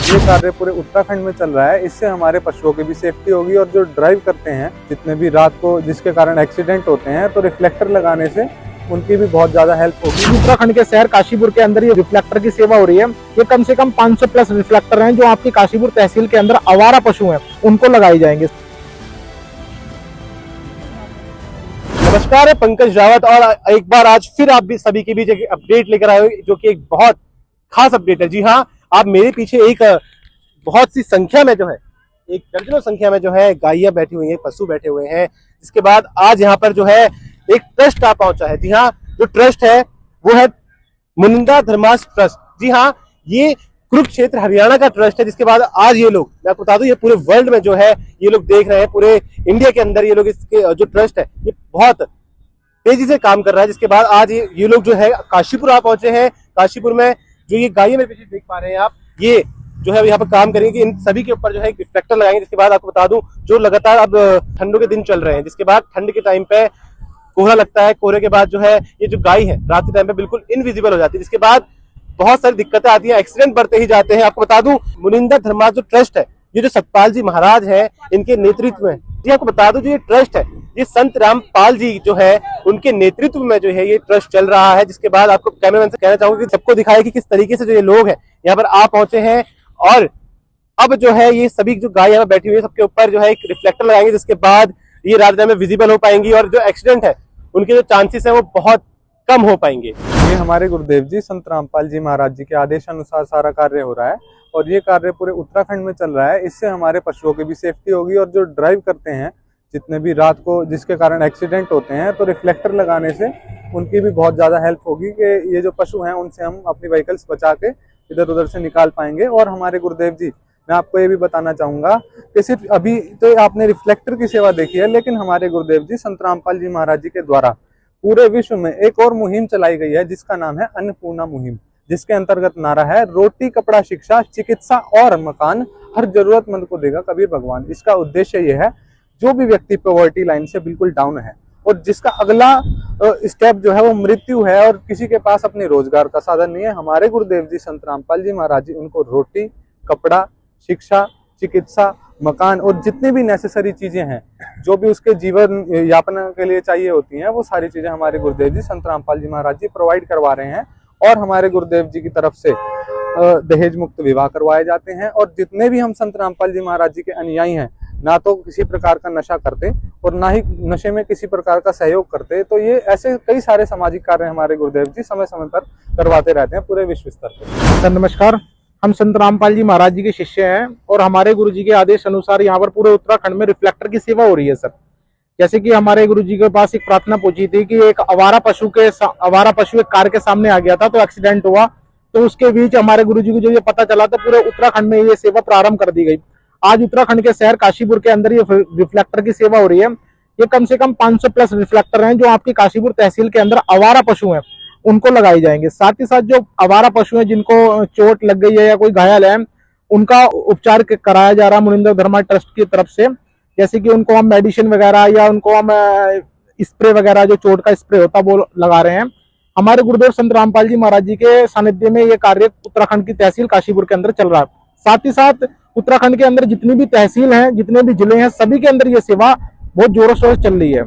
ये कार्य पूरे उत्तराखंड में चल रहा है। इससे हमारे पशुओं की भी सेफ्टी होगी और जो ड्राइव करते हैं जितने भी रात को जिसके कारण एक्सीडेंट होते हैं तो रिफ्लेक्टर लगाने से उनकी भी बहुत ज्यादा हेल्प होगी। उत्तराखंड के शहर काशीपुर के अंदर ये रिफ्लेक्टर की सेवा हो रही है। ये कम से कम 500 प्लस रिफ्लेक्टर हैं जो आपकी काशीपुर तहसील के अंदर आवारा पशु हैं उनको लगाए जाएंगे। नमस्कार, पंकज रावत और एक बार आज फिर आप भी सभी के बीच एक अपडेट लेकर आए हो जो कि एक बहुत खास अपडेट है। जी हाँ, आप मेरे पीछे एक बहुत सी संख्या में जो है एक दर्जनों संख्या में जो है गायें बैठी हुई हैं, पशु बैठे हुए हैं। इसके बाद आज यहाँ पर जो है एक ट्रस्ट आ पहुंचा है। जी हाँ, जो ट्रस्ट है वो है मुनिंदा धर्मास ट्रस्ट। जी हाँ, ये कुरुक्षेत्र हरियाणा का ट्रस्ट है। जिसके बाद आज ये लोग, मैं आपको बता दूं, ये पूरे वर्ल्ड में जो है ये लोग देख रहे हैं, पूरे इंडिया के अंदर ये लोग इसके जो ट्रस्ट है ये बहुत तेजी से काम कर रहा है। जिसके बाद आज ये लोग जो है काशीपुर आ पहुंचे हैं। काशीपुर में जो ये गायें मेरे पीछे देख पा रहे हैं आप, ये जो है यहाँ पर काम करेंगे। इन सभी के ऊपर जो है एक रिफ्लेक्टर लगाएंगे। जिसके बाद आपको बता दूं, जो लगातार अब ठंडों के दिन चल रहे हैं, जिसके बाद ठंड के टाइम पे कोहरा लगता है। कोहरे के बाद जो है ये जो गाय है रात के टाइम पे बिल्कुल इनविजिबल हो जाती है। जिसके बाद बहुत सारी दिक्कतें आती हैं, एक्सीडेंट बढ़ते ही जाते हैं। आपको बता दूं, मुनिंदा धर्मास जो ट्रस्ट है, ये जो सतपाल जी महाराज है इनके नेतृत्व में, जी आपको बता दूं, जो ये ट्रस्ट है ये संत रामपाल जी जो है उनके नेतृत्व में जो है ये ट्रस्ट चल रहा है। जिसके बाद आपको कैमरामैन से कहना चाहूंगा कि सबको दिखाए कि किस तरीके से जो ये लोग हैं यहाँ पर आ पहुंचे हैं। और अब जो है ये सभी जो गाय यहाँ बैठी हुई है सबके ऊपर जो है एक रिफ्लेक्टर लगाएंगे। जिसके बाद ये रात में विजिबल हो पाएंगी और जो एक्सीडेंट है उनके जो चांसेस है वो बहुत कम हो पाएंगे। ये हमारे गुरुदेव जी संत रामपाल जी महाराज जी के आदेश अनुसार सारा कार्य हो रहा है और ये कार्य पूरे उत्तराखंड में चल रहा है। इससे हमारे पशुओं की भी सेफ्टी होगी और जो ड्राइव करते हैं जितने भी रात को जिसके कारण एक्सीडेंट होते हैं तो रिफ्लेक्टर लगाने से उनकी भी बहुत ज़्यादा हेल्प होगी कि ये जो पशु हैं उनसे हम अपनी व्हीकल्स बचा के इधर उधर से निकाल पाएंगे। और हमारे गुरुदेव जी, मैं आपको ये भी बताना चाहूँगा कि सिर्फ अभी तो आपने रिफ्लेक्टर की सेवा देखी है, लेकिन हमारे गुरुदेव जी संत रामपाल जी महाराज जी के द्वारा पूरे विश्व में एक और मुहिम चलाई गई है जिसका नाम है अन्नपूर्णा मुहिम, जिसके अंतर्गत नारा है रोटी कपड़ा शिक्षा चिकित्सा और मकान हर जरूरतमंद को देगा कबीर भगवान। इसका उद्देश्य यह है जो भी व्यक्ति पॉवर्टी लाइन से बिल्कुल डाउन है और जिसका अगला स्टेप जो है वो मृत्यु है और किसी के पास अपने रोजगार का साधन नहीं है, हमारे गुरुदेव जी संत रामपाल जी महाराज जी उनको रोटी कपड़ा शिक्षा चिकित्सा मकान और जितनी भी नेसेसरी चीजें हैं जो भी उसके जीवन यापन के लिए चाहिए होती हैं वो सारी चीजें हमारे गुरुदेव जी संत रामपाल जी महाराज जी प्रोवाइड करवा रहे हैं। और हमारे गुरुदेव जी की तरफ से दहेज मुक्त विवाह करवाए जाते हैं। और जितने भी हम संत रामपाल जी महाराज जी के अनुयायी हैं ना तो किसी प्रकार का नशा करते और ना ही नशे में किसी प्रकार का सहयोग करते, तो ये ऐसे कई सारे सामाजिक कार्य हमारे गुरुदेव जी समय समय पर करवाते रहते हैं पूरे विश्व स्तर पर। सर नमस्कार, हम संत रामपाल जी महाराज जी के शिष्य हैं और हमारे गुरु जी के आदेश अनुसार यहाँ पर पूरे उत्तराखंड में रिफ्लेक्टर की सेवा हो रही है। सर, जैसे कि हमारे गुरु जी के पास एक प्रार्थना पहुंची थी कि एक आवारा पशु एक कार के सामने आ गया था तो एक्सीडेंट हुआ, तो उसके बीच हमारे गुरु जी को जो ये पता चला तो पूरे उत्तराखंड में ये सेवा प्रारंभ कर दी गई। आज उत्तराखंड के शहर काशीपुर के अंदर ये रिफ्लेक्टर की सेवा हो रही है। ये कम से कम 500 प्लस रिफ्लेक्टर हैं जो आपकी काशीपुर तहसील के अंदर आवारा पशु हैं उनको लगाए जाएंगे। साथ ही साथ जो आवारा पशु हैं जिनको चोट लग गई है या कोई घायल है उनका उपचार कराया जा रहा है मुनिंदा धर्मा ट्रस्ट की तरफ से। जैसे कि उनको हम मेडिसिन वगैरह या उनको हम स्प्रे वगैरह जो चोट का स्प्रे होता है वो लगा रहे हैं। हमारे गुरुदेव संत रामपाल जी महाराज जी के सानिध्य में ये कार्य उत्तराखंड की तहसील काशीपुर के अंदर चल रहा है। साथ ही साथ उत्तराखंड के अंदर जितनी भी तहसील हैं जितने भी जिले हैं सभी के अंदर ये सेवा बहुत जोरों शोरों से चल रही है।